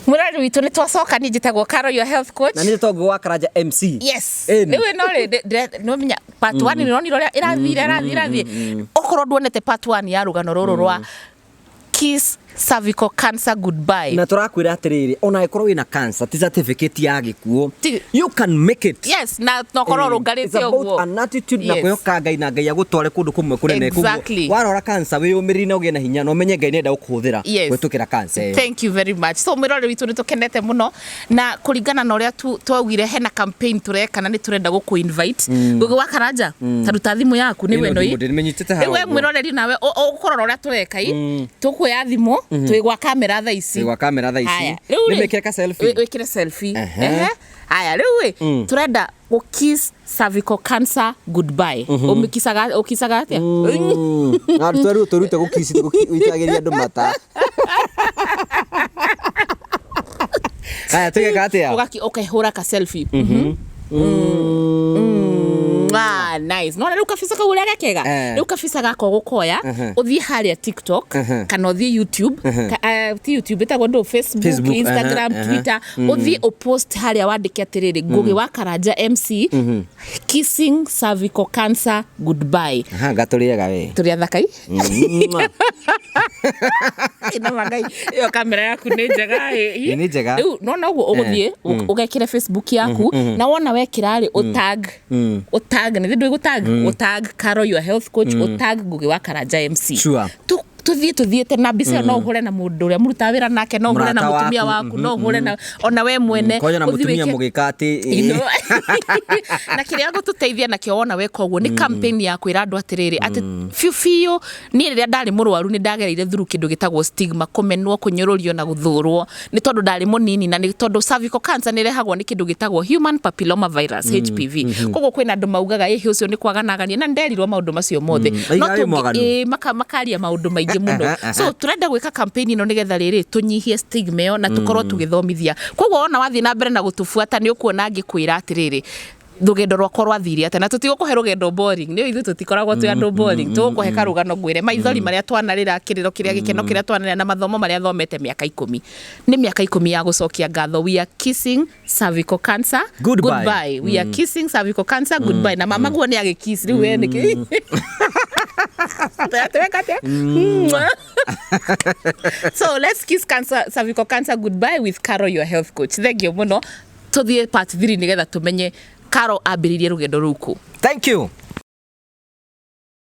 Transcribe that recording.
Murari witu ni twacoka ni njitagwo Carol your health coach na ni togo wa Karanja MC. Yes niwe no menya part 1 ni roni roria irathire okorwo ndwonete part 1 ya rugano ruru rwa Kiss cervical cancer goodbye na turakwira atiriri ona ikorwo wina cancer ti certificate ya gikuo you can make it. Yes na nokorwo rungarite ogwo about an attitude na kuyoka ngai na ngai agutware kundu kumwe kunene kugo warora cancer we umirina ugie na hinya no menye ngai nenda ukuhuthira gwetukira cancer. Thank you very much. So mirore witu nitukenete muno na kuringana na uria twawire hena campaign tureka na ni turenda guku invite gugu wa Karanja taruta thimu yaku ni we no iwe mirore nawe ukorora uria tureka tukuya thimu twigwa kamera tha ici nimekeka selfie wikire selfie haya riu turenda go kiss cervical cancer goodbye ukisaga atia na turute go kiss witageria andu mata haya tugeka atia ukahura ka selfie nice no riu kabisa ka uria kega riu kabisa gako gukoya uthie haria TikTok kana uthie YouTube YouTube etagwo ndo Facebook Instagram Twitter uthie post haria wandike atiriri Ngugi wa Karanja MC kissing cervical cancer goodbye gaturiega we turia thakai ina magai yo kamera yaku ni njega ni njega riu no uguthie ugekire Facebook yaku na wona wekira ri utag ni ndu utag Carol your health coach utag Ngugi wa Karanja MC sure tuthie na mbica no hure na mundu uria muruta wira nake no hure na mutumia waku no hure na ona we mwene koja na mutumia mugikati na kiria gututeithia na kio wona weka uguo ni campaign ya kwira andu atiriri ati fiu ni riria ndari murwaru ni ndagereire thuru kindu gitagwo stigma kumenwo kunyururio na guthurwo ni tondu ndari munini na ni tondu cervical cancer ni rehagwo ni kindu gitagwo human papilloma virus HPV koguo kwina andu maugaga ihi ucio ni kwaganagania na nderirwo maundu macio mothe no makaria maundu maingi muno so turenda gwika campaign ino nigetha riri tunyihie stigma yo na tukorwo tugithomithia koguo ona wathi na mbere na gutufuata ni ukuona ngikwira atiriri rugendo rwakwa rwathiri ate na tutigukuhe rugendo boring ni ithu tutikoragwo tu andu boring tugukuhe karugano ngwire maithori maria twanarira kiriro kiria gikeno kiria twanarira na mathomo maria thomete miaka 10 ni miaka 10 ya gucokia ngatho we are kissing cervical cancer goodbye we are kissing cervical cancer goodbye na mama guo ni agikiss riu we niki so let's kiss cervical cancer goodbye with Carol your health coach. Thank you muno tuthie part 3 nigetha tumenye Carol ambiririe rugendo ruku. Thank you.